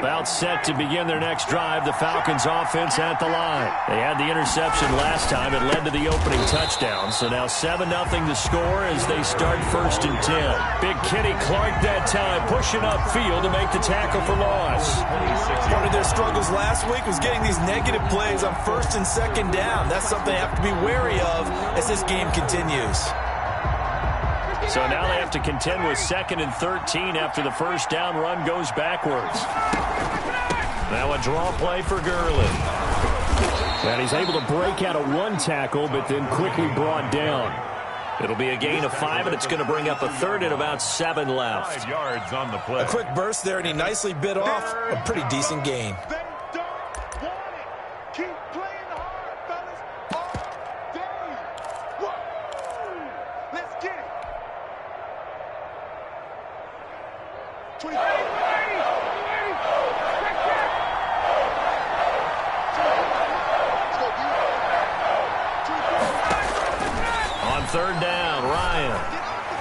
About set to begin their next drive, the Falcons offense at the line. They had the interception last time. It led to the opening touchdown. So now 7-0 to score as they start 1st and 10. Big Kenny Clark that time pushing upfield to make the tackle for loss. Part of their struggles last week was getting these negative plays on 1st and 2nd down. That's something they have to be wary of as this game continues. So now they have to contend with 2nd and 13 after the first down run goes backwards. Now a draw play for Gurley. And he's able to break out of one tackle, but then quickly brought down. It'll be a gain of 5, and it's going to bring up a 3rd and about 7 left. 5 yards on the play. A quick burst there, and he nicely bit off a pretty decent gain.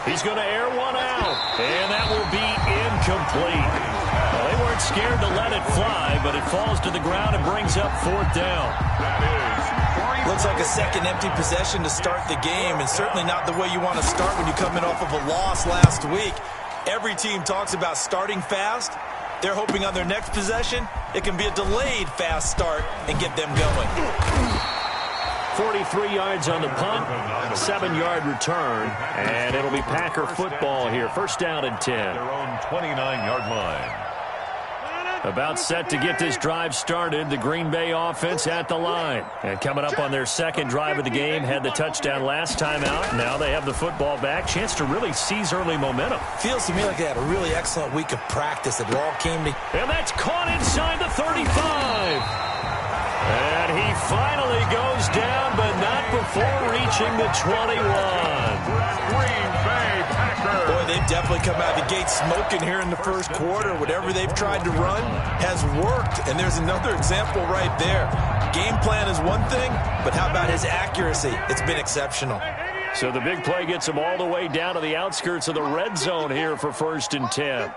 He's going to air one out, and that will be incomplete. Well, they weren't scared to let it fly, but it falls to the ground and brings up 4th down. Looks like a second empty possession to start the game, and certainly not the way you want to start when you come in off of a loss last week. Every team talks about starting fast. They're hoping on their next possession, it can be a delayed fast start and get them going. 43 yards on the punt, 7-yard return, and it'll be Packer football here. 1st down and 10. Their own 29-yard line. About set to get this drive started, the Green Bay offense at the line. And coming up on their 2nd drive of the game, had the touchdown last time out. Now they have the football back. Chance to really seize early momentum. Feels to me like they had a really excellent week of practice. It all came to... And that's caught inside the 35. And he finally goes down, but not before reaching the 21. Green Bay Packers. Boy, they've definitely come out of the gate smoking here in the first quarter. Whatever they've tried to run has worked. And there's another example right there. Game plan is one thing, but how about his accuracy? It's been exceptional. So the big play gets him all the way down to the outskirts of the red zone here for 1st and 10.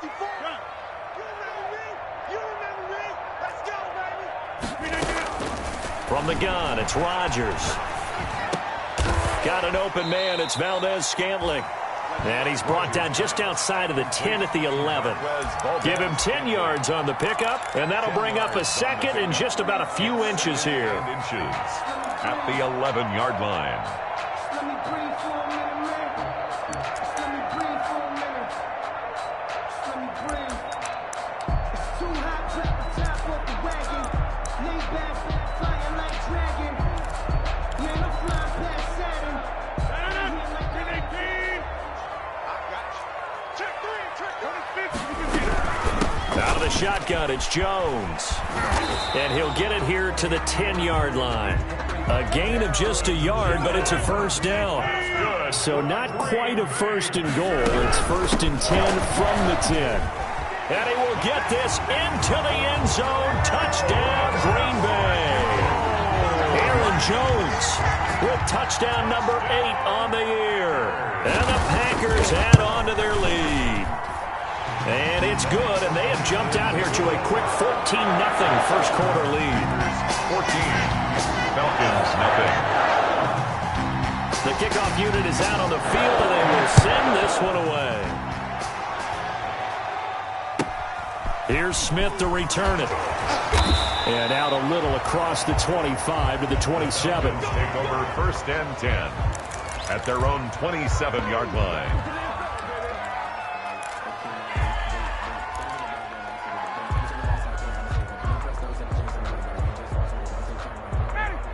From the gun, it's Rodgers. Got an open man, it's Valdez-Scantling. And he's brought down just outside of the 10 at the 11. Give him 10 yards on the pickup, and that'll bring up a 2nd and just about a few inches here. At the 11-yard line. Out of the shotgun, it's Jones. And he'll get it here to the 10-yard line. A gain of just a yard, but it's a 1st down. So not quite a 1st and goal. It's 1st and 10 from the 10. And he will get this into the end zone. Touchdown, Green Bay. Aaron Jones with touchdown number 8 on the year. And the Packers add on to their lead. And it's good, and they have jumped out here to a quick 14-0 first quarter lead. 14, Falcons nothing. The kickoff unit is out on the field, and they will send this one away. Here's Smith to return it. And out a little across the 25 to the 27. Take over 1st and 10 at their own 27-yard line.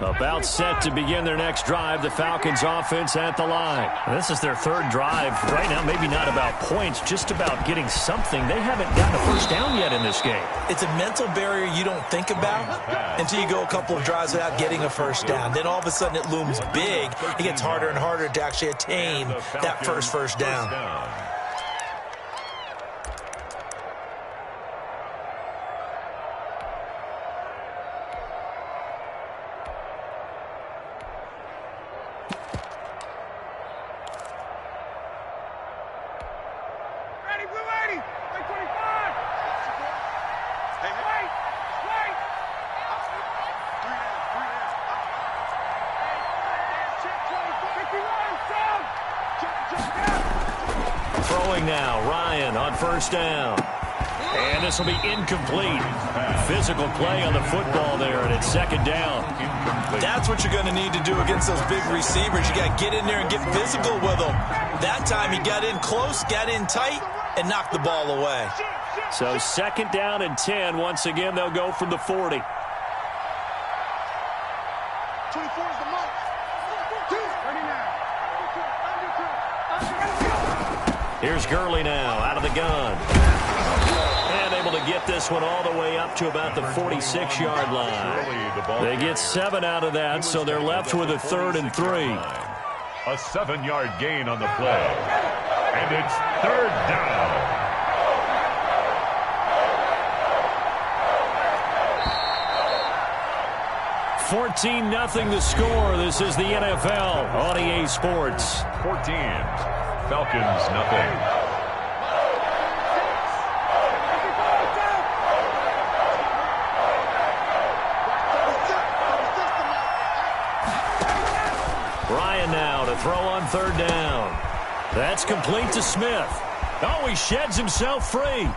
About set to begin their next drive, the Falcons offense at the line. This is their 3rd drive. Right now, maybe not about points, just about getting something. They haven't gotten a 1st down yet in this game. It's a mental barrier you don't think about until you go a couple of drives without getting a 1st down. Then all of a sudden it looms big. It gets harder and harder to actually attain that first down. Throwing now, Ryan on first down. And this will be incomplete. Physical play on the football there, and it's second down. That's what you're going to need to do against those big receivers. You got to get in there and get physical with them. That time he got in close, got in tight, and knocked the ball away. So second down and 10. Once again, they'll go from the 40. 24 is the mark. 39. Here's Gurley now out of the gun. And able to get this one all the way up to about the 46-yard line. They get 7 out of that, so they're left with a 3rd and 3. A 7-yard gain on the play. And it's 3rd down. 14-0 the score. This is the NFL on EA Sports. 14. Falcons, nothing. Ryan now to throw on 3rd down. That's complete to Smith. Oh, he sheds himself free.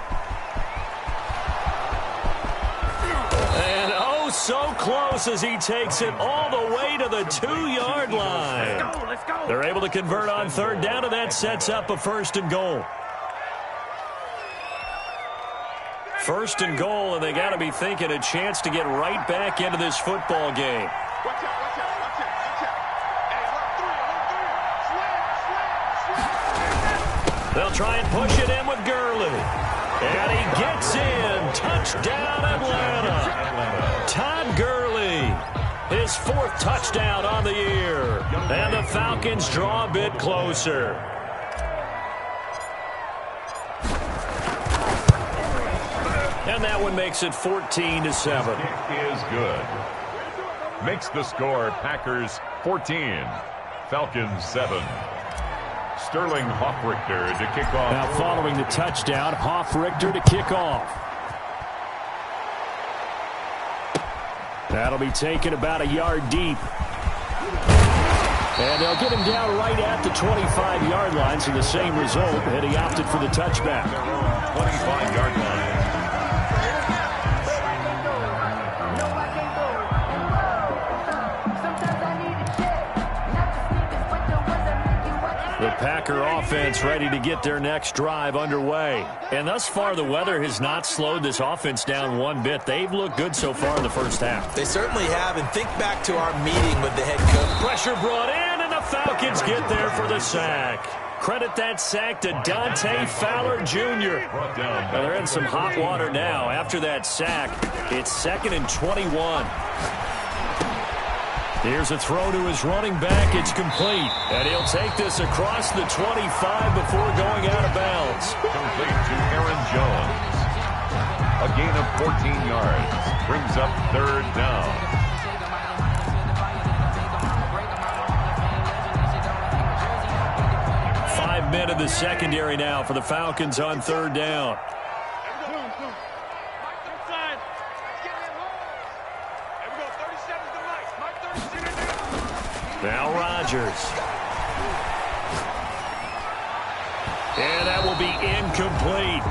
And oh, so close as he takes it all the way to the 2-yard line. Let's go. They're able to convert on 3rd down, and that sets up a 1st and goal. 1st and goal, and they got to be thinking a chance to get right back into this football game. Watch out. Hey, look, 3. They'll try and push it in with Gurley. And he gets in. Touchdown, Atlanta. Todd Gurley, his 4th touchdown on the year. And the Falcons draw a bit closer. And that one makes it 14-7. Is good. Makes the score Packers 14, Falcons 7. Sterling Hoffrichter to kick off. Now following the touchdown, Hoffrichter to kick off. That'll be taken about a yard deep. And they'll get him down right at the 25-yard line, so the same result, and he opted for the touchback. 25-yard line. The Packer offense ready to get their next drive underway. And thus far, the weather has not slowed this offense down one bit. They've looked good so far in the first half. They certainly have, and think back to our meeting with the head coach. Pressure brought in, and the Falcons get there for the sack. Credit that sack to Dante Fowler Jr. Now they're in some hot water now. After that sack, it's 2nd and 21. Here's a throw to his running back. It's complete. And he'll take this across the 25 before going out of bounds. Complete to Aaron Jones. A gain of 14 yards. Brings up 3rd down. Five men in the secondary now for the Falcons on 3rd down. Now Rodgers. And that will be incomplete.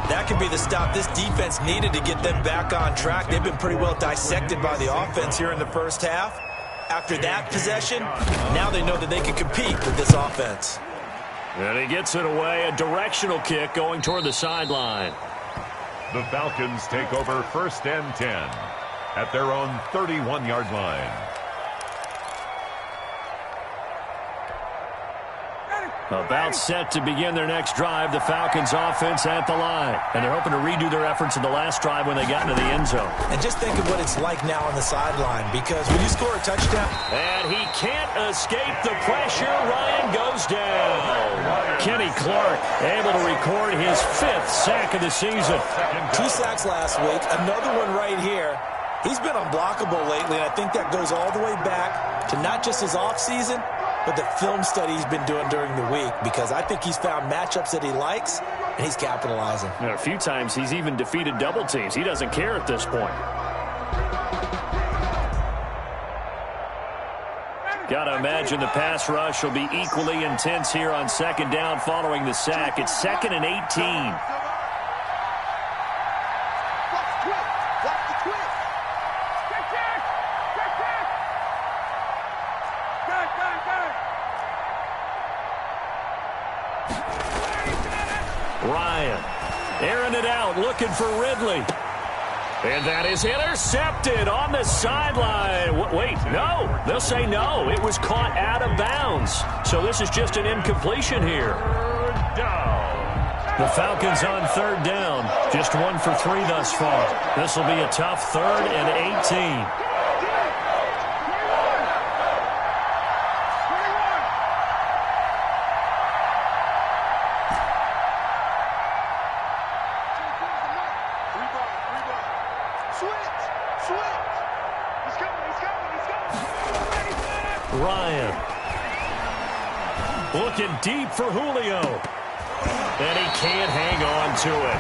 That could be the stop this defense needed to get them back on track. They've been pretty well dissected by the offense here in the first half. After that possession, now they know that they can compete with this offense. And he gets it away. A directional kick going toward the sideline. The Falcons take over 1st and 10 at their own 31-yard line. About set to begin their next drive, the Falcons offense at the line. And they're hoping to redo their efforts in the last drive when they got into the end zone. And just think of what it's like now on the sideline, because when you score a touchdown. And he can't escape the pressure. Ryan goes down. Kenny Clark able to record his 5th sack of the season. 2 sacks last week, another one right here. He's been unblockable lately, and I think that goes all the way back to not just his offseason, but the film study he's been doing during the week, because I think he's found matchups that he likes, and he's capitalizing. And a few times he's even defeated double teams. He doesn't care at this point. Got to imagine the pass rush will be equally intense here on second down following the sack. It's 2nd and 18. Watch the twist. Watch the twist. Check. Ryan airing it out, looking for Ridley. And that is intercepted on the sideline. Wait, no. They'll say no. It was caught out of bounds. So this is just an incompletion here. The Falcons on 3rd down. Just 1 for 3 thus far. This will be a tough 3rd and 18. Ryan looking deep for Julio. And he can't hang on to it.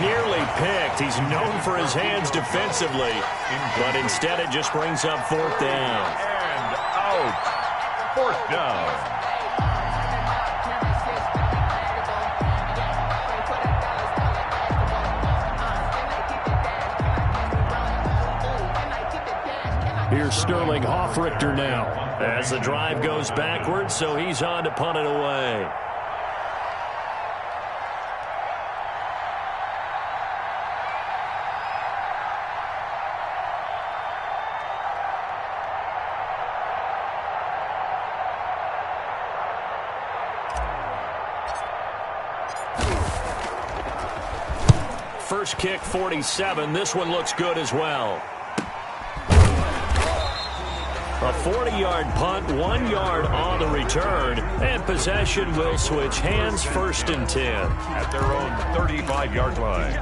Nearly picked. He's known for his hands defensively. But instead it just brings up 4th down. And out. 4th down. Here's Sterling Hoffrichter now as the drive goes backwards, so he's on to punt it away. First kick, 47. This one looks good as well. A 40-yard punt, 1 yard on the return, and possession will switch hands, 1st and 10. At their own 35-yard line.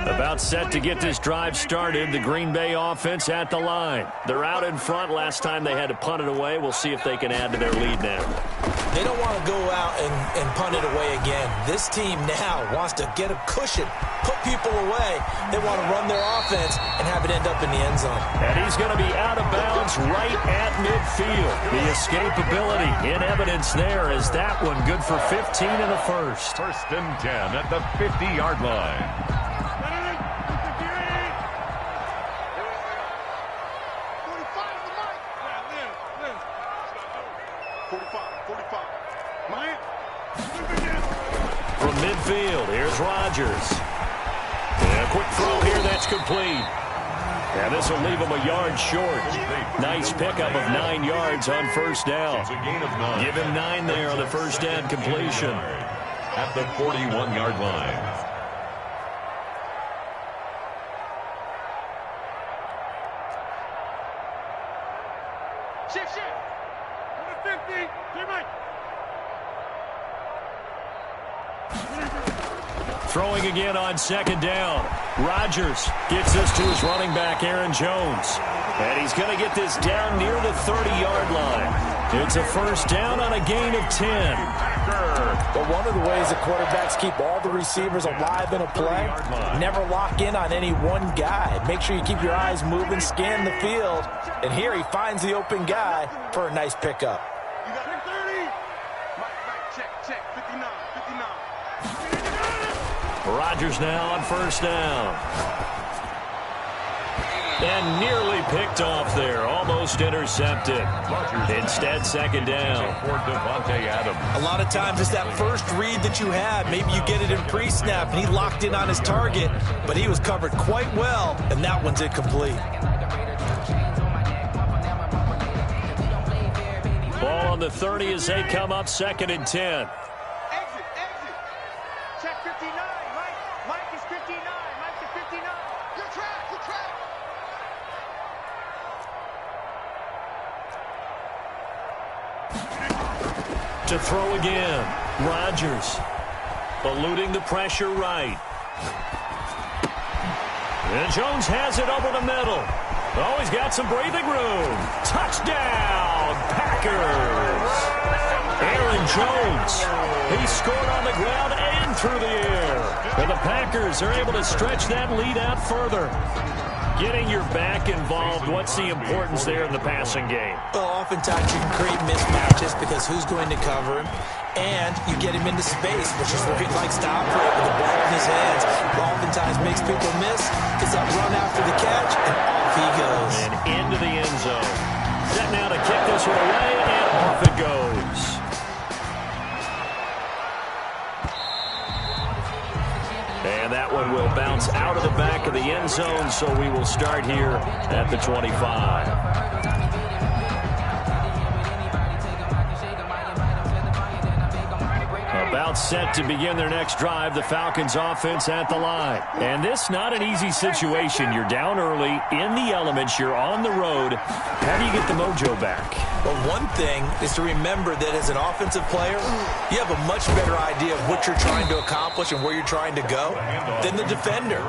About set to get this drive started. The Green Bay offense at the line. They're out in front. Last time they had to punt it away. We'll see if they can add to their lead now. They don't want to go out and punt it away again. This team now wants to get a cushion, put people away. They want to run their offense and have it end up in the end zone. And he's going to be out of bounds right at midfield. The escapability in evidence there is that one good for 15 in the first. 1st and 10 at the 50-yard line. 45. Mike. From midfield, here's Rodgers. And a quick throw here, that's complete. And this will leave him a yard short. Nice pickup of 9 yards on 1st down. It's a gain of 9. Give him 9 there on the 1st down completion. At the 41-yard line. Shift. Number 50. Clear Mike. Throwing again on 2nd down. Rodgers gets this to his running back, Aaron Jones. And he's going to get this down near the 30-yard line. It's a 1st down on a gain of 10. But one of the ways that quarterbacks keep all the receivers alive in a play, never lock in on any one guy. Make sure you keep your eyes moving, scan the field. And here he finds the open guy for a nice pickup. You got 30. Mike, check. 59. Rodgers now on 1st down. And nearly picked off there. Almost intercepted. Instead, 2nd down. For Devontae Adams. A lot of times it's that first read that you have. Maybe you get it in pre-snap, and he locked in on his target, but he was covered quite well, and that one's incomplete. Ball on the 30 as they come up 2nd and 10. Exit. Check 59. Mike is 59. Mike is 59. Your track. To throw again. Rodgers eluding the pressure right. And Jones has it over the middle. Oh, he's got some breathing room. Touchdown, Packers. Aaron Jones. He scored on the ground and through the air. And the Packers are able to stretch that lead out further. Getting your back involved, what's the importance there in the passing game? Well, oftentimes you can create mismatches because who's going to cover him, and you get him into space, which is where he likes to operate with the ball in his hands. Oftentimes makes people miss, gets that run after the catch, and off he goes. And into the end zone. Set now to kick this one away, and off it goes. And that one will bounce out of the back of the end zone, so we will start here at the 25. About set to begin their next drive, the Falcons offense at the line. And this not an easy situation. You're down early, in the elements, you're on the road. How do you get the mojo back? Well, one thing is to remember that as an offensive player, you have a much better idea of what you're trying to accomplish and where you're trying to go than the defender.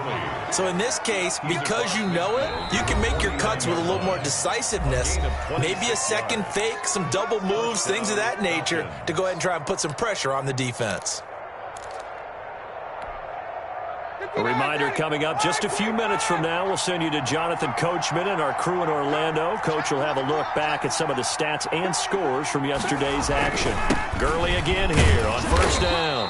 So in this case, because you know it, you can make your cuts with a little more decisiveness, maybe a second fake, some double moves, things of that nature, to go ahead and try and put some pressure on the defense. A reminder coming up just a few minutes from now, we'll send you to Jonathan Coachman and our crew in Orlando. Coach will have a look back at some of the stats and scores from yesterday's action. Gurley again here on first down.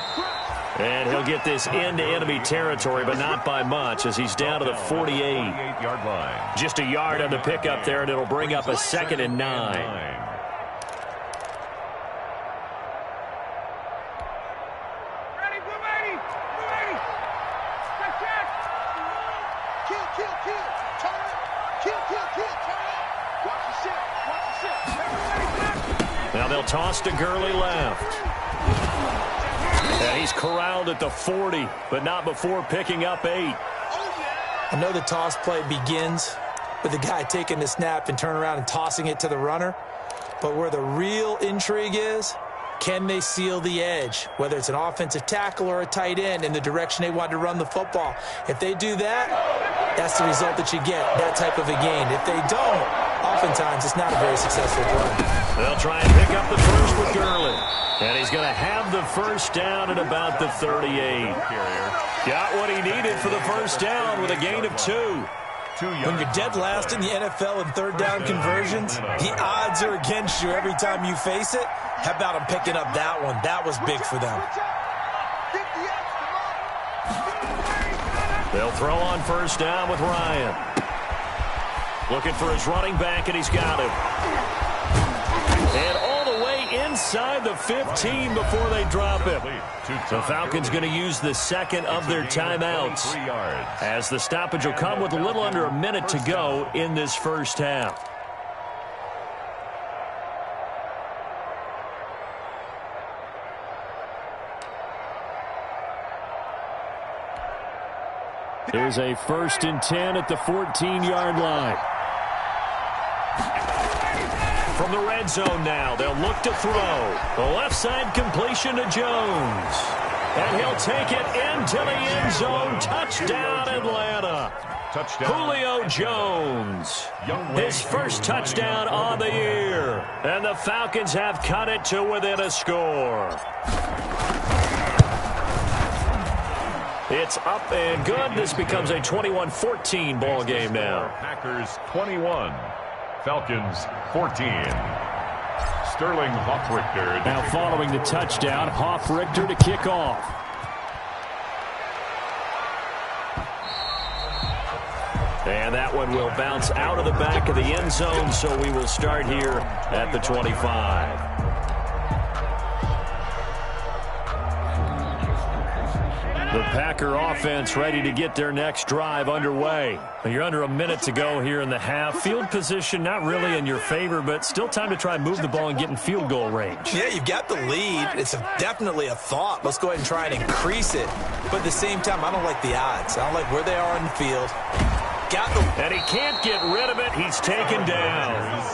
And he'll get this into enemy territory, but not by much as he's down to the 48-yard line. Just a yard on the pickup there, and it'll bring up a 2nd and 9. Now they'll toss to Gurley left. And he's corralled at the 40, but not before picking up 8. I know the toss play begins with the guy taking the snap and turning around and tossing it to the runner. But where the real intrigue is, can they seal the edge, whether it's an offensive tackle or a tight end, in the direction they want to run the football? If they do that, that's the result that you get, that type of a gain. If they don't, oftentimes it's not a very successful play. They'll try and pick up the first with Gurley. And he's going to have the first down at about the 38. Got what he needed for the first down with a gain of 2. When you're dead last in the NFL in third down conversions, the odds are against you every time you face it. How about him picking up that one? That was big for them. They'll throw on first down with Ryan. Looking for his running back, and he's got him. And all the way inside the 15 before they drop him. The Falcons going to use the second of their timeouts, as the stoppage will come with a little under a minute to go in this first half. Here's a 1st and 10 at the 14-yard line. From the red zone now, they'll look to throw. The left side completion to Jones. And he'll take it into the end zone. Touchdown, Atlanta. Julio Jones. His first touchdown on the year. And the Falcons have cut it to within a score. It's up and good. This becomes a 21-14 ball game now. Packers 21. Falcons 14. Sterling Hoffrichter. Now following the touchdown, Hoffrichter to kick off. And that one will bounce out of the back of the end zone, so we will start here at the 25. The Packer offense ready to get their next drive underway. You're under a minute to go here in the half. Field position not really in your favor, but still time to try and move the ball and get in field goal range. Yeah, you've got the lead. It's definitely a thought. Let's go ahead and try and increase it. But at the same time, I don't like the odds. I don't like where they are on the field. Got them. And he can't get rid of it. He's taken down.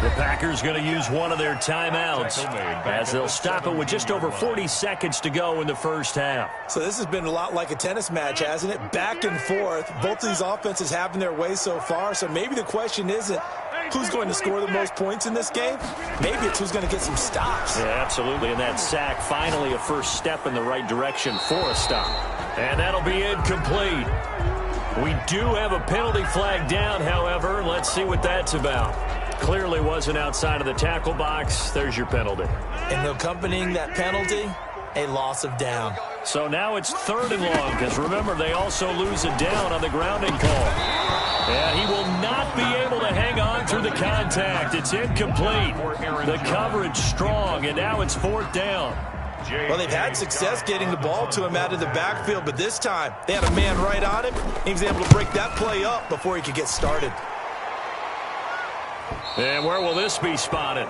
The Packers going to use one of their timeouts as they'll stop it with just over 40 seconds to go in the first half. So this has been a lot like a tennis match, hasn't it? Back and forth. Both of these offenses having their way so far. So maybe the question isn't, who's going to score the most points in this game? Maybe it's who's going to get some stops. Yeah, absolutely. And that sack, finally a first step in the right direction for a stop. And that'll be incomplete. We do have a penalty flag down, however. Let's see what that's about. Clearly wasn't outside of the tackle box. There's your penalty. And accompanying that penalty, a loss of down. So now it's 3rd and long, because remember, they also lose a down on the grounding call. And he will not be able to hang on through the contact. It's incomplete. The coverage strong, and now it's 4th down. Well, they've had success getting the ball to him out of the backfield, but this time they had a man right on him. He was able to break that play up before he could get started. And where will this be spotted?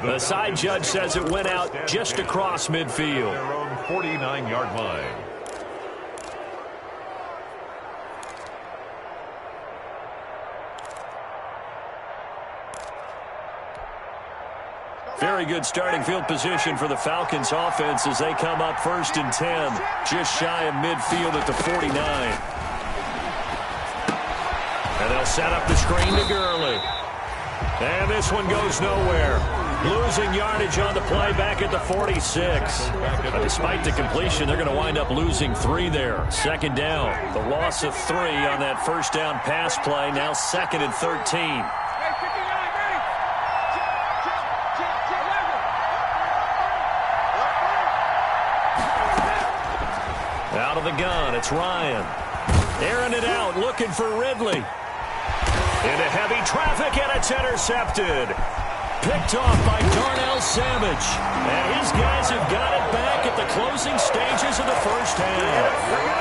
The side judge says it went out just across midfield. Their own 49-yard line. Very good starting field position for the Falcons offense as they come up 1st and 10, just shy of midfield at the 49. And they'll set up the screen to Gurley. And this one goes nowhere. Losing yardage on the play back at the 46. But despite the completion, they're going to wind up losing 3 there. 2nd down. The loss of 3 on that first down pass play. Now 2nd and 13. Out of the gun, it's Ryan. Airing it out, looking for Ridley. Into heavy traffic, and it's intercepted. Picked off by Darnell Savage. And his guys have got it back at the closing stages of the first half.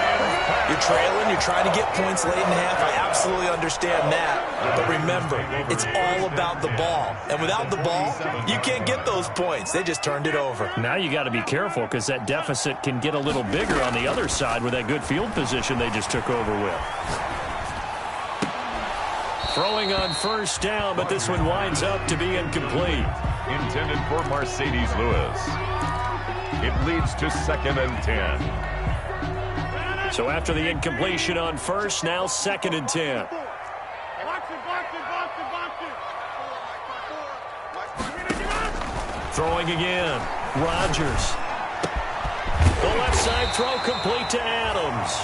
You're trailing, you're trying to get points late in the half. I absolutely understand that. But remember, it's all about the ball. And without the ball, you can't get those points. They just turned it over. Now you got to be careful because that deficit can get a little bigger on the other side with that good field position they just took over with. Throwing on first down, but this one winds up to be incomplete. Intended for Mercedes Lewis. It leads to 2nd and 10. So after the incompletion on first, now 2nd and 10. Throwing again. Rodgers. The left side throw complete to Adams.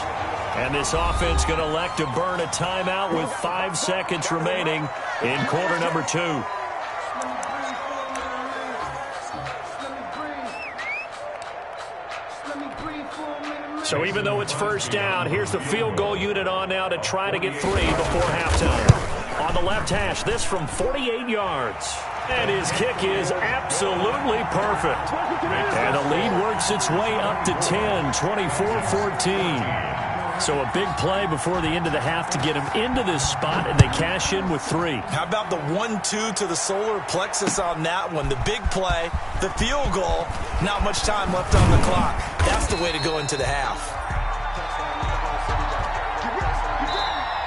And this offense going to elect to burn a timeout with 5 seconds remaining in quarter number 2. So even though it's first down, here's the field goal unit on now to try to get 3 before halftime. On the left hash, this from 48 yards. And his kick is absolutely perfect. And the lead works its way up to 10, 24-14. So a big play before the end of the half to get him into this spot, and they cash in with 3. How about the 1-2 to the solar plexus on that one? The big play, the field goal, not much time left on the clock. That's the way to go into the half.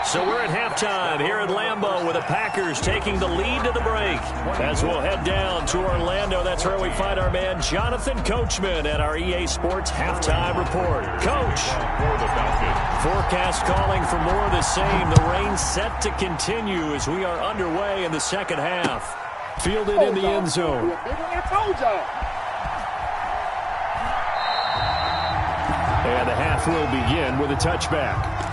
So we're at halftime here at Lambeau with the Packers taking the lead to the break. As we'll head down to Orlando, that's where we find our man Jonathan Coachman at our EA Sports Halftime Report. Coach. For the Falcons. Forecast calling for more of the same. The rain set to continue as we are underway in the second half. Fielded in the end zone. And the half will begin with a touchback.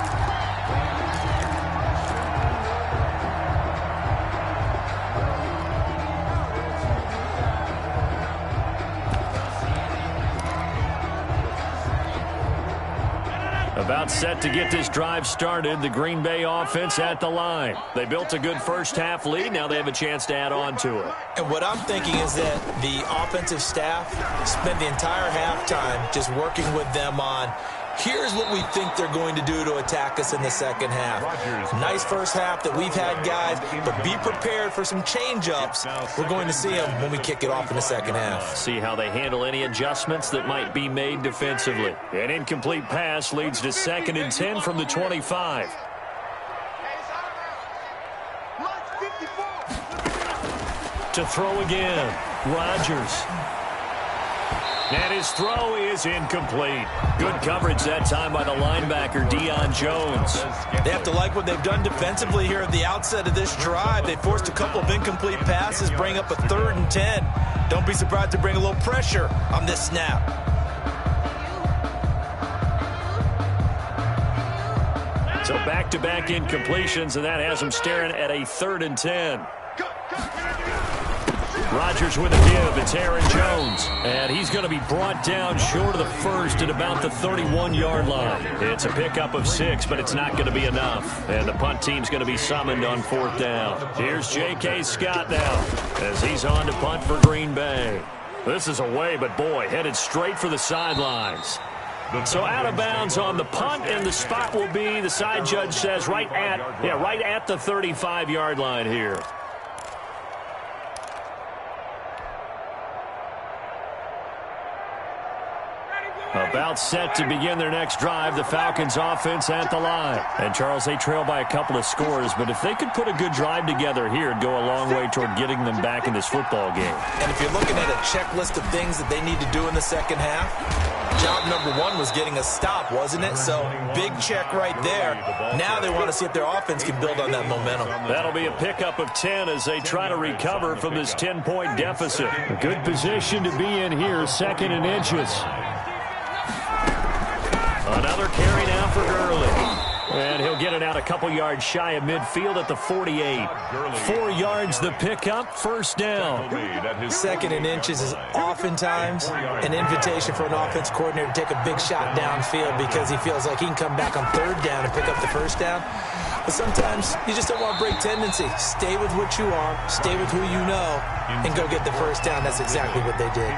About set to get this drive started, the Green Bay offense at the line. They built a good first half lead. Now they have a chance to add on to it. And what I'm thinking is that the offensive staff spent the entire halftime just working with them on, here's what we think they're going to do to attack us in the second half. Nice first half that we've had, guys, but be prepared for some change-ups. We're going to see them when we kick it off in the second half. See how they handle any adjustments that might be made defensively. An incomplete pass leads to 2nd and 10 from the 25. To throw again, Rodgers. And his throw is incomplete. Good coverage that time by the linebacker, Deion Jones. They have to like what they've done defensively here at the outset of this drive. They forced a couple of incomplete passes, bring up a 3rd and 10. Don't be surprised to bring a little pressure on this snap. So back-to-back incompletions, and that has them staring at a 3rd and 10. Rodgers with a give. It's Aaron Jones. And he's going to be brought down short of the first at about the 31-yard line. It's a pickup of 6, but it's not going to be enough. And the punt team's going to be summoned on 4th down. Here's J.K. Scott now as he's on to punt for Green Bay. This is away, but boy, headed straight for the sidelines. So out of bounds on the punt, and the spot will be, the side judge says, right at the 35-yard line here. About set to begin their next drive, the Falcons offense at the line. And, Charles, they trail by a couple of scores, but if they could put a good drive together here, it'd go a long way toward getting them back in this football game. And if you're looking at a checklist of things that they need to do in the second half, job number 1 was getting a stop, wasn't it? So, big check right there. Now they want to see if their offense can build on that momentum. That'll be a pickup of 10 as they try to recover from this 10-point deficit. A good position to be in here, 2nd and inches. Another carry now for Gurley. And he'll get it out a couple yards shy of midfield at the 48. 4 yards the pickup, 1st down. 2nd and inches is oftentimes an invitation for an offense coordinator to take a big shot downfield because he feels like he can come back on 3rd down and pick up the 1st down. But sometimes you just don't want to break tendency. Stay with what you are, stay with who you know, and go get the 1st down. That's exactly what they did.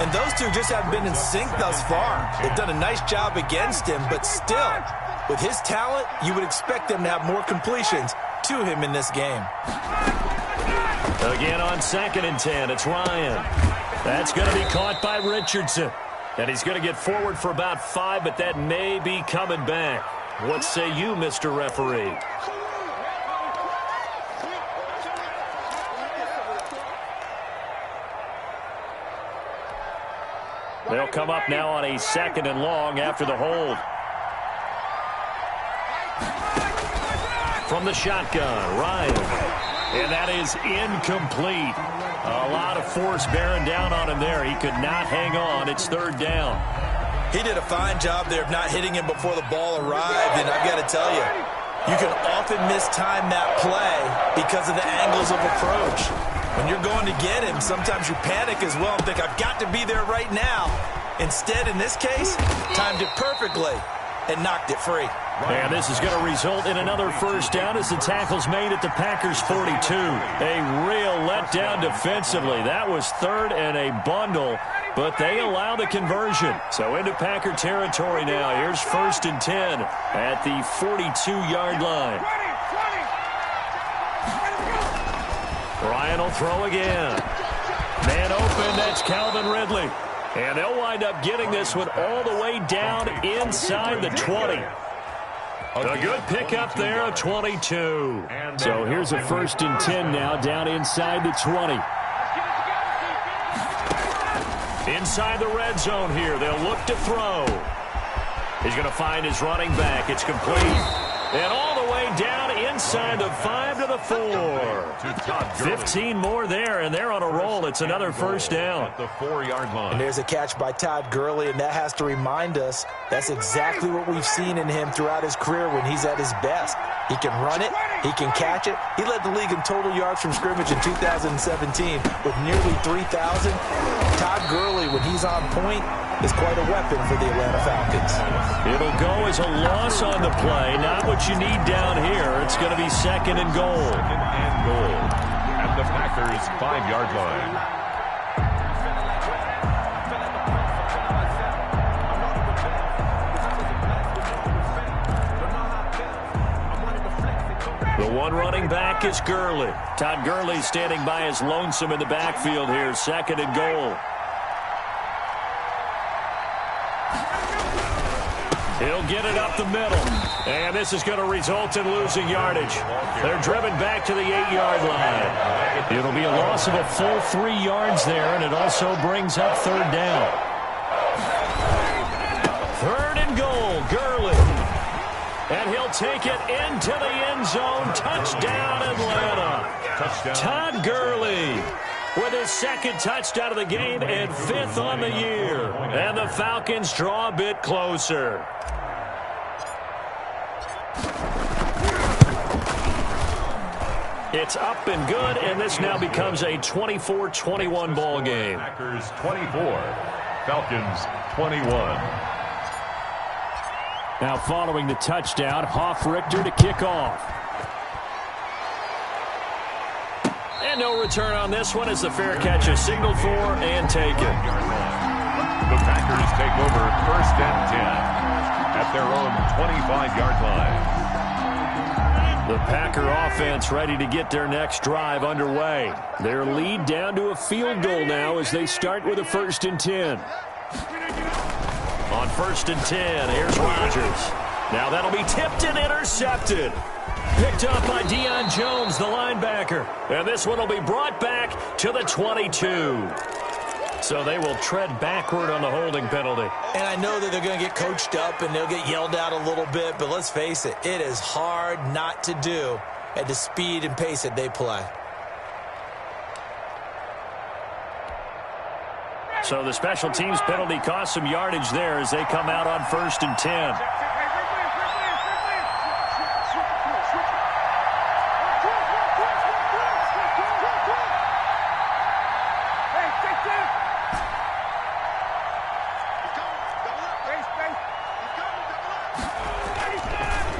And those two just haven't been in sync thus far. They've done a nice job against him, but still, with his talent, you would expect them to have more completions to him in this game. Again on 2nd and 10, it's Ryan. That's going to be caught by Richardson. And he's going to get forward for about 5, but that may be coming back. What say you, Mr. Referee? They'll come up now on a 2nd and long after the hold. From the shotgun, Ryan. And that is incomplete. A lot of force bearing down on him there. He could not hang on. It's 3rd down. He did a fine job there of not hitting him before the ball arrived, and I've got to tell you, you can often mistime that play because of the angles of approach. When you're going to get him, sometimes you panic as well and think, I've got to be there right now. Instead, in this case, timed it perfectly and knocked it free. And this is going to result in another 1st down as the tackle's made at the Packers' 42. A real letdown defensively. That was 3rd and a bundle, but they allow the conversion. So into Packer territory now. Here's 1st and 10 at the 42-yard line. Ryan will throw again. Man open, that's Calvin Ridley. And they'll wind up getting this one all the way down inside the 20. A good pickup there, 22. So here's a 1st and 10 now down inside the 20. Inside the red zone here, they'll look to throw. He's going to find his running back. It's complete. And all the way down inside the 5 to the 4. 15 more there, and they're on a roll. It's another 1st down. At the 4-yard line. And there's a catch by Todd Gurley, and that has to remind us that's exactly what we've seen in him throughout his career when he's at his best. He can run it. He can catch it. He led the league in total yards from scrimmage in 2017 with nearly 3,000. Todd Gurley, when he's on point, is quite a weapon for the Atlanta Falcons. It'll go as a loss on the play. Not what you need down here. It's going to be 2nd and goal. 2nd and goal at the Packers' 5-yard line. The one running back is Gurley. Todd Gurley standing by as lonesome in the backfield here. 2nd and goal. He'll get it up the middle. And this is going to result in losing yardage. They're driven back to the 8-yard line. It'll be a loss of a full 3 yards there, and it also brings up third down. 3rd and goal, Gurley. And he'll take it into the end zone. Touchdown, Atlanta. Todd Gurley with his 2nd touchdown of the game and 5th on the year. And the Falcons draw a bit closer. It's up and good, and this now becomes a 24-21 ball game. Packers 24, Falcons 21. Now following the touchdown, Hoff-Richter to kick off. And no return on this one as the fair catch is signaled for and taken. The Packers take over 1st and 10 at their own 25-yard line. The Packer offense ready to get their next drive underway. Their lead down to a field goal now as they start with a 1st and 10. On 1st and 10, here's Rodgers. Now that'll be tipped and intercepted. Picked up by Deion Jones, the linebacker. And this one will be brought back to the 22. So they will tread backward on the holding penalty. And I know that they're going to get coached up and they'll get yelled at a little bit, but let's face it, it is hard not to do at the speed and pace that they play. So the special teams penalty cost some yardage there as they come out on 1st and 10.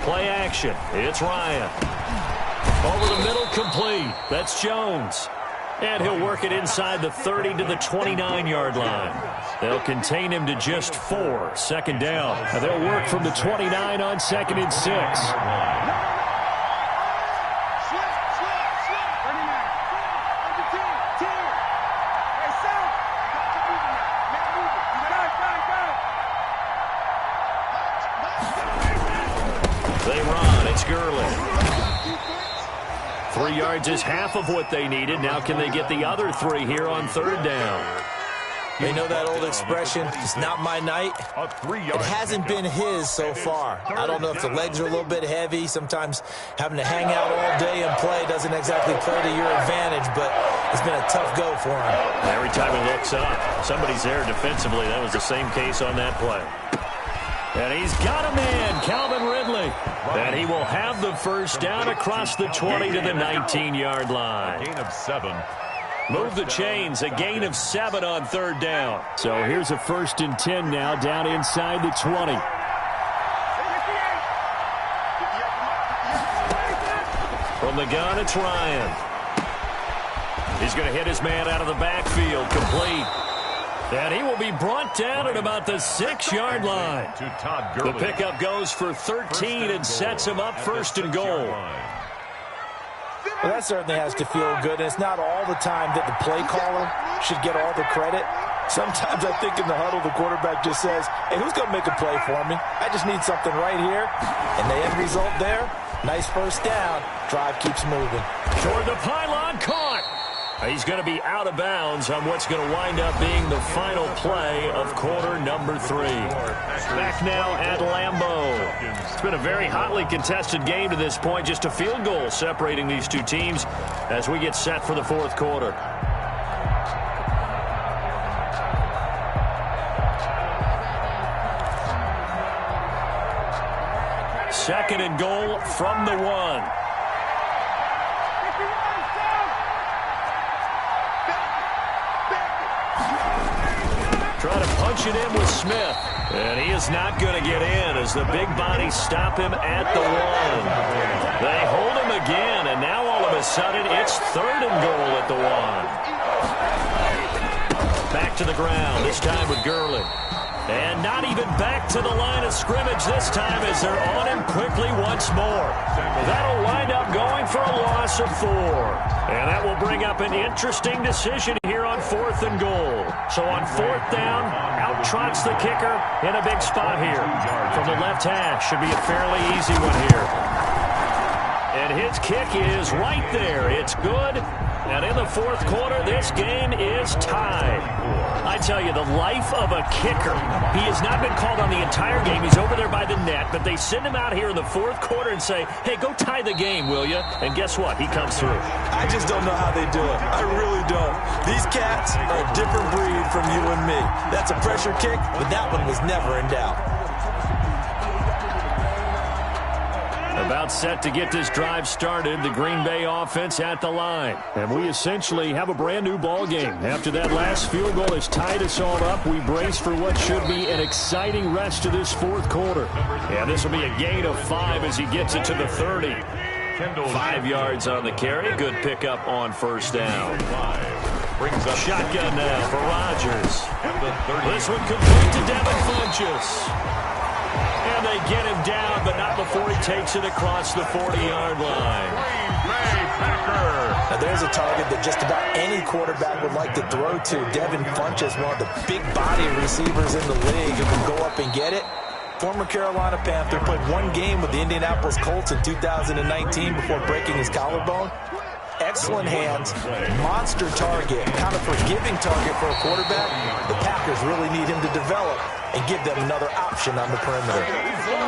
Play action. It's Ryan. Over the middle, complete. That's Jones. And he'll work it inside the 30 to the 29-yard line. They'll contain him to just 4. 2nd down. And they'll work from the 29 on 2nd and 6. They run. It's Gurley. 3 yards is half of what they needed. Now can they get the other 3 here on 3rd down? They know that old expression, it's not my night. It hasn't been his so far. I don't know if the legs are a little bit heavy. Sometimes having to hang out all day and play doesn't exactly play to your advantage, but it's been a tough go for him. Every time he looks up, somebody's there defensively. That was the same case on that play. And he's got a man, Calvin Ridley. And he will have the 1st down across the 20 to the 19-yard line. Gain of 7. Move the chains, a gain of 7 on 3rd down. So here's a 1st and 10 now down inside the 20. From the gun, it's Ryan. He's going to hit his man out of the backfield, complete. And he will be brought down at about the 6-yard line. To Todd Gurley. The pickup goes for 13 and sets him up 1st and goal. Well, that certainly has to feel good, and it's not all the time that the play caller should get all the credit. Sometimes I think in the huddle, the quarterback just says, hey, who's going to make a play for me? I just need something right here. And the end result there, nice 1st down. Drive keeps moving. Toward the pylon, caught. He's going to be out of bounds on what's going to wind up being the final play of quarter number 3. Back now at Lambeau. It's been a very hotly contested game to this point. Just a field goal separating these two teams as we get set for the 4th quarter. Second and goal from the 1. Try to punch it in with Smith. And he is not going to get in as the big bodies stop him at the 1. They hold him again, and now all of a sudden it's 3rd and goal at the 1. Back to the ground, this time with Gurley. And not even back to the line of scrimmage this time as they're on him quickly once more. That'll wind up going for a loss of 4. And that will bring up an interesting decision here on 4th and goal. So on 4th down, trots the kicker in a big spot here. From the left hash, should be a fairly easy one here. And his kick is right there. It's good. And in the fourth quarter, this game is tied. I tell you, the life of a kicker. He has not been called on the entire game. He's over there by the net, but they send him out here in the fourth quarter and say, hey, go tie the game, will you? And guess what? He comes through. I just don't know how they do it. I really don't. These cats are a different breed from you and me. That's a pressure kick, but that one was never in doubt. About set to get this drive started, the Green Bay offense at the line. And we essentially have a brand new ball game. After that last field goal has tied us all up, we brace for what should be an exciting rest of this fourth quarter. And this will be a gain of 5 as he gets it to the 30. 5 yards on the carry. Good pickup on first down. Brings up shotgun now for Rodgers. This one complete to Devin Funchess. And they get him down, but not before he takes it across the 40-yard line. Now there's a target that just about any quarterback would like to throw to. Devin Funchess, one of the big body receivers in the league, who can go up and get it. Former Carolina Panther, played one game with the Indianapolis Colts in 2019 before breaking his collarbone. Excellent hands, monster target, kind of forgiving target for a quarterback. The Packers really need him to develop and give them another option on the perimeter.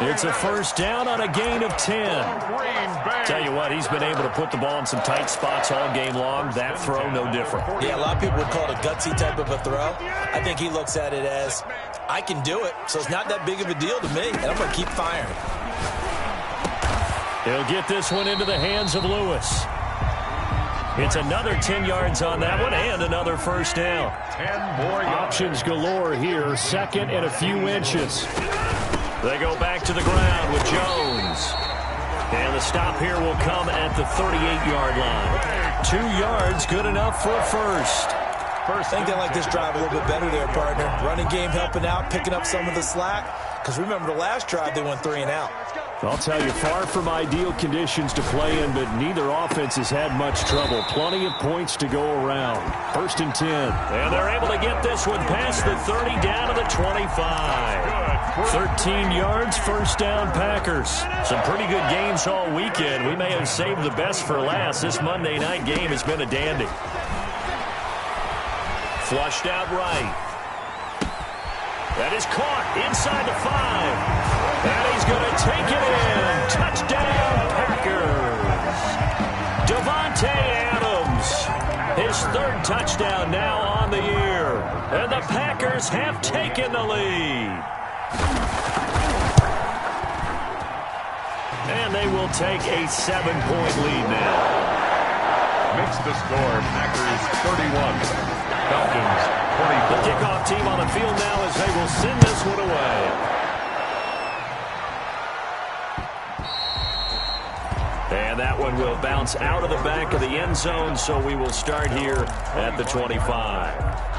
It's a first down on a gain of 10. Tell you what, he's been able to put the ball in some tight spots all game long. That throw, no different. Yeah, a lot of people would call it a gutsy type of a throw. I think he looks at it as, I can do it, so it's not that big of a deal to me, and I'm going to keep firing. He'll get this one into the hands of Lewis. It's another 10 yards on that one and another first down. 10 more yards. Options galore here. Second and a few inches. They go back to the ground with Jones. And the stop here will come at the 38-yard line. 2 yards, good enough for a first. I think they like this drive a little bit better there, partner. Running game helping out, picking up some of the slack. Because remember the last drive, they went 3 and out. I'll tell you, far from ideal conditions to play in, but neither offense has had much trouble. Plenty of points to go around. First and 10. And they're able to get this one past the 30 down to the 25. 13 yards, first down Packers. Some pretty good games all weekend. We may have saved the best for last. This Monday night game has been a dandy. Flushed out right. That is caught inside the 5. And he's going to take it in. Touchdown, Packers. Davante Adams. His 3rd touchdown now on the year. And the Packers have taken the lead. And they will take a 7-point lead now. Makes the score Packers 31. Falcons 24. The kickoff team on the field now as they will send this one away. And that one will bounce out of the back of the end zone, so we will start here at the 25.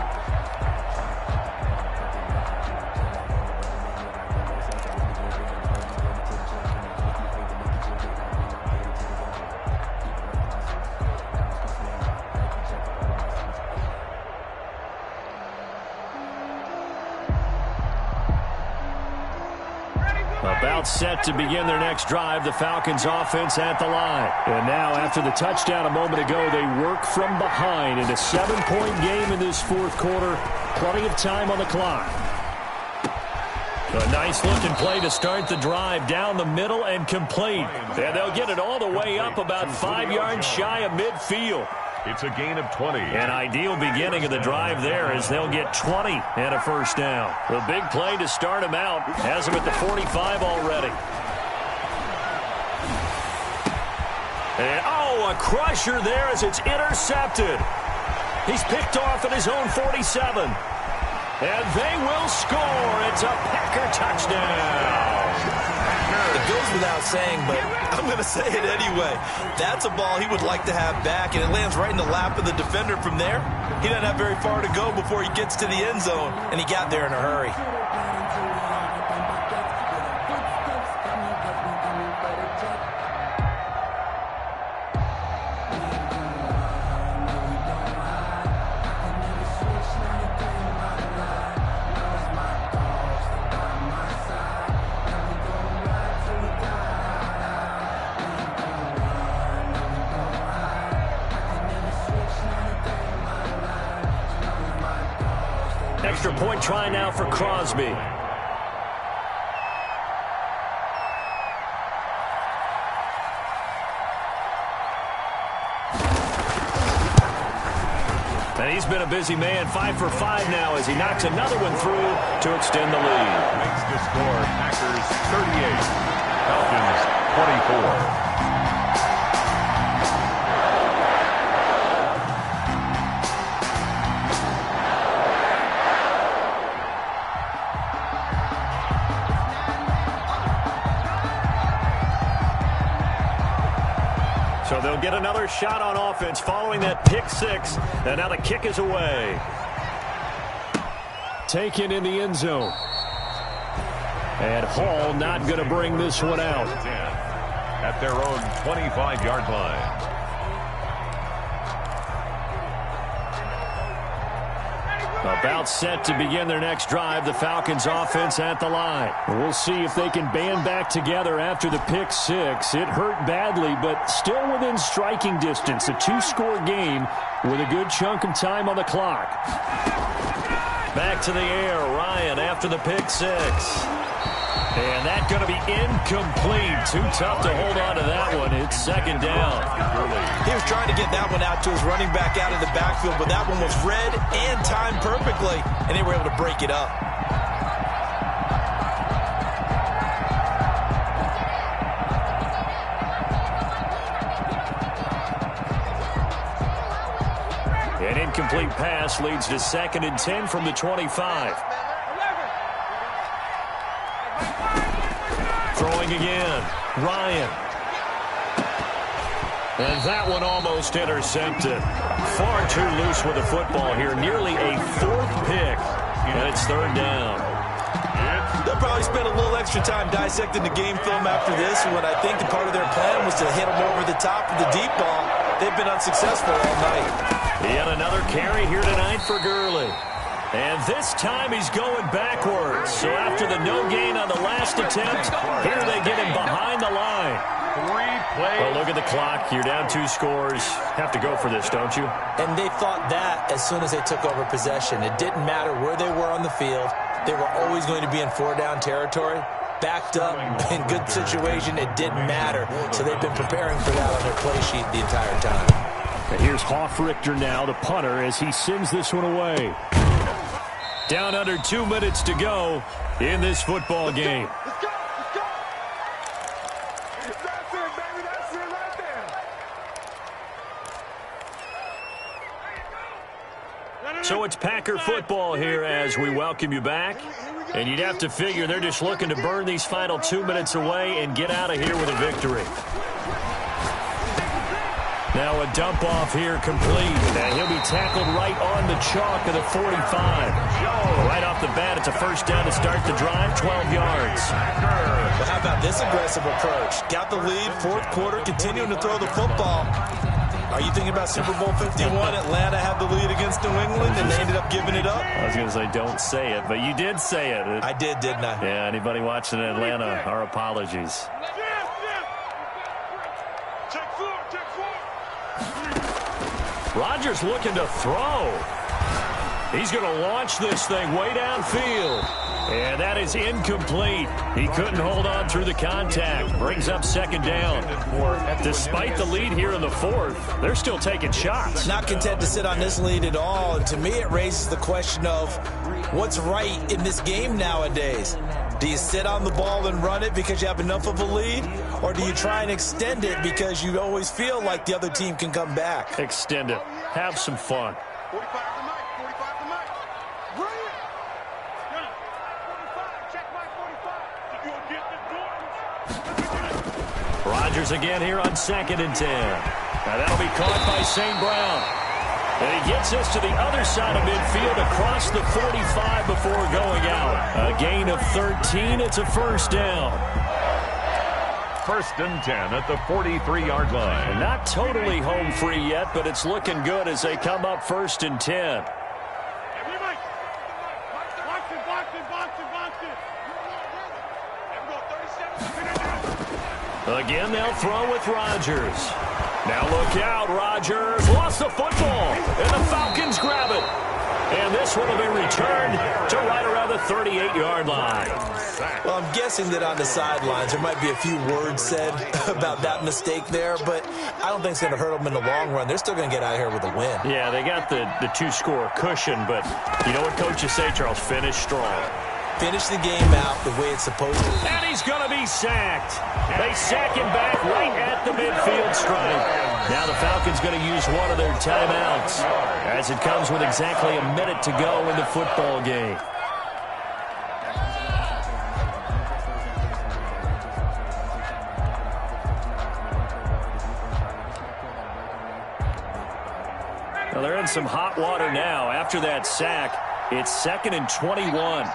About set to begin their next drive, the Falcons offense at the line. And now, after the touchdown a moment ago, they work from behind in a 7-point game in this fourth quarter. Plenty of time on the clock. A nice looking play to start the drive down the middle and complete. And they'll get it all the way up about 5 yards shy of midfield. It's a gain of 20. An ideal beginning of the drive there as they'll get 20 and a first down. The big play to start him out has him at the 45 already. And, oh, a crusher there as it's intercepted. He's picked off at his own 47. And they will score. It's a Packer touchdown. It goes without saying, but I'm going to say it anyway. That's a ball he would like to have back, and it lands right in the lap of the defender from there. He doesn't have very far to go before he gets to the end zone, and he got there in a hurry. extra point try now for Crosby. And he's been a busy man, 5 for 5 now as he knocks another one through to extend the lead. Makes the score Packers 38, Falcons 24. So they'll get another shot on offense following that pick six. And now the kick is away. Taken in the end zone. And Hall not going to bring this one out. At their own 25-yard line. About set to begin their next drive, the Falcons offense at the line. We'll see if they can band back together after the pick six. It hurt badly, but still within striking distance. A 2-score game with a good chunk of time on the clock. Back to the air, Ryan after the pick six. And that's going to be incomplete. Too tough to hold on to that one. It's second down. He was trying to get that one out to his running back out of the backfield, but that one was read and timed perfectly, and they were able to break it up. An incomplete pass leads to 2nd and 10 from the 25. Throwing again, Ryan. And that one almost intercepted. Far too loose with the football here. Nearly a 4th pick. And it's 3rd down. They'll probably spend a little extra time dissecting the game film after this, when I think the part of their plan was to hit them over the top of the deep ball. They've been unsuccessful all night. Yet another carry here tonight for Gurley. And this time he's going backwards. So after the no gain on the last attempt, here they get him behind the line. 3 plays. Well, look at the clock. You're down 2 scores. Have to go for this, don't you? And they thought that as soon as they took over possession. It didn't matter where they were on the field. They were always going to be in 4-down territory. Backed up, in good situation, it didn't matter. So they've been preparing for that on their play sheet the entire time. And here's Hofrichter now, the punter, as he sends this one away. Down under 2 minutes to go in this football game. Let's go! Let's go! That's it, baby. That's it right there. So it's Packer football here as we welcome you back. And you'd have to figure they're just looking to burn these final 2 minutes away and get out of here with a victory. Now a dump off here complete. And he'll be tackled right on the chalk of the 45. Right off the bat, it's a first down to start the drive, 12 yards. But how about this aggressive approach? Got the lead, 4th quarter, continuing to throw the football. Are you thinking about Super Bowl 51? Atlanta had the lead against New England, and they ended up giving it up? I was going to say don't say it, but you did say it. I did, didn't I? Yeah, anybody watching in Atlanta, our apologies. Rodgers looking to throw. He's going to launch this thing way downfield. And that is incomplete. He couldn't hold on through the contact. Brings up 2nd down. Despite the lead here in the 4th, they're still taking shots. Not content to sit on this lead at all. And to me, it raises the question of what's right in this game nowadays. Do you sit on the ball and run it because you have enough of a lead? Or do you try and extend it because you always feel like the other team can come back? Extend it. Have some fun. 45 to Mike. 45 to Mike. Brilliant. 45. Check my 45. You get the Rodgers again here on 2nd and 10. Now that'll be caught by St. Brown. And he gets us to the other side of midfield across the 45 before going out. A gain of 13. It's a first down. 1st and 10 at the 43-yard line. And not totally home free yet, but it's looking good as they come up 1st and 10. Again, they'll throw with Rodgers. Now look out, Rodgers lost the football, and the Falcons grab it. And this one will be returned to right around the 38-yard line. Well, I'm guessing that on the sidelines there might be a few words said about that mistake there, but I don't think it's going to hurt them in the long run. They're still going to get out of here with a win. Yeah, they got the two-score cushion, but you know what coaches say, Charles? Finish strong. Finish the game out the way it's supposed to. And he's going to be sacked. They sack him back right at the midfield stripe. Now the Falcons going to use one of their timeouts as it comes with exactly a minute to go in the football game. Well, they're in some hot water now. After that sack, it's 2nd and 21.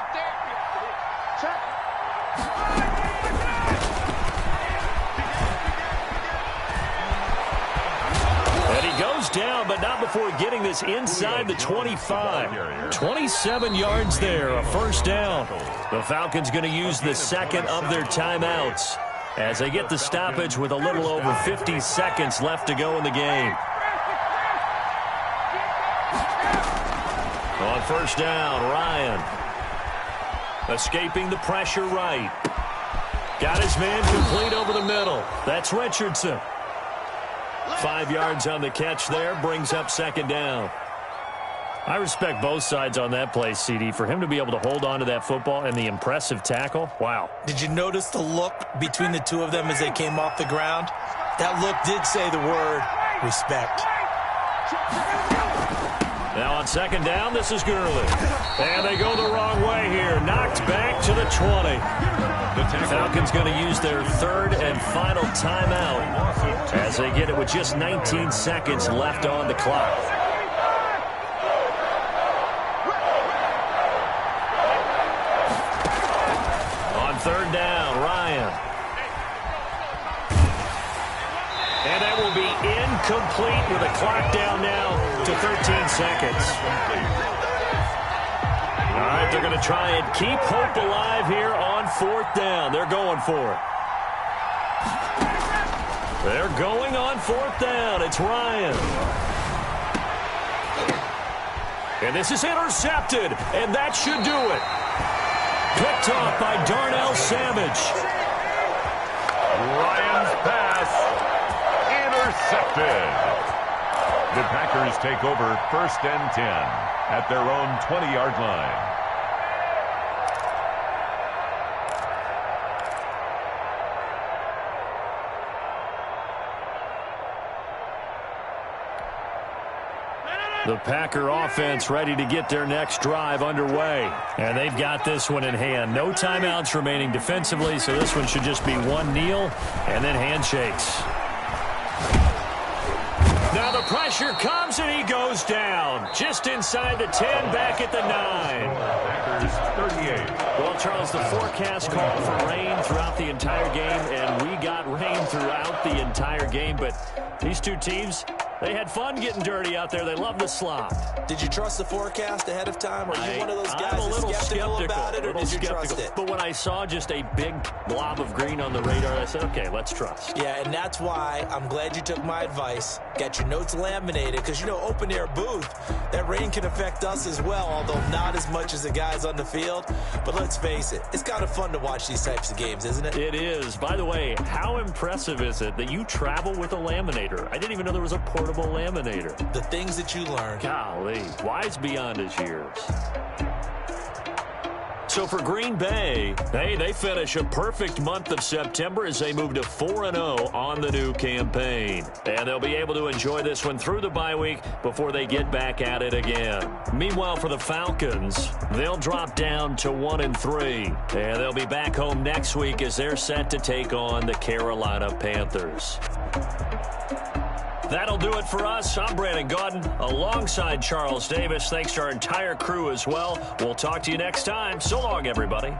And he goes down, but not before getting this inside the 25. 27 yards there, a first down. The Falcons going to use the second of their timeouts as they get the stoppage with a little over 50 seconds left to go in the game. On first down, Ryan. Escaping the pressure right. Got his man complete over the middle. That's Richardson. 5 yards on the catch there, brings up second down. I respect both sides on that play, CD. For him to be able to hold on to that football and the impressive tackle, wow. Did you notice the look between the two of them as they came off the ground? That look did say the word respect. Now on second down, this is Gurley. And they go the wrong way here. Knocked back to the 20. The Falcons going to use their third and final timeout as they get it with just 19 seconds left on the clock. On third down, Ryan. And that will be incomplete with a clock down now to 13 seconds. All right, they're going to try and keep hope alive here on fourth down. They're going for it. They're going on fourth down. It's Ryan. And this is intercepted, and that should do it. Picked off by Darnell Savage. Ryan's pass intercepted. The Packers take over 1st and 10 at their own 20-yard line. The Packer offense ready to get their next drive underway. And they've got this one in hand. No timeouts remaining defensively, so this one should just be one kneel and then handshakes. Now the pressure comes and he goes down. Just inside the 10, back at the 9. Packers 38. Well, Charles, the forecast called for rain throughout the entire game, and we got rain throughout the entire game. But these two teams, they had fun getting dirty out there. They love the slop. Did you trust the forecast ahead of time? Or are you one of those guys I'm a little that's skeptical about it, or did you trust it? But when I saw just a big blob of green on the radar, I said, okay, let's trust. Yeah, and that's why I'm glad you took my advice. Got your notes laminated, because, you know, open-air booth, that rain can affect us as well, although not as much as the guys on the field. But let's face it, it's kind of fun to watch these types of games, isn't it? It is. By the way, how impressive is it that you travel with a laminator? I didn't even know there was a portable laminator. The things that you learn. Golly, wise beyond his years. So for Green Bay, they finish a perfect month of September as they move to 4-0 on the new campaign. And they'll be able to enjoy this one through the bye week before they get back at it again. Meanwhile, for the Falcons, they'll drop down to 1-3. And they'll be back home next week as they're set to take on the Carolina Panthers. That'll do it for us. I'm Brandon Gaudin alongside Charles Davis. Thanks to our entire crew as well. We'll talk to you next time. So long, everybody.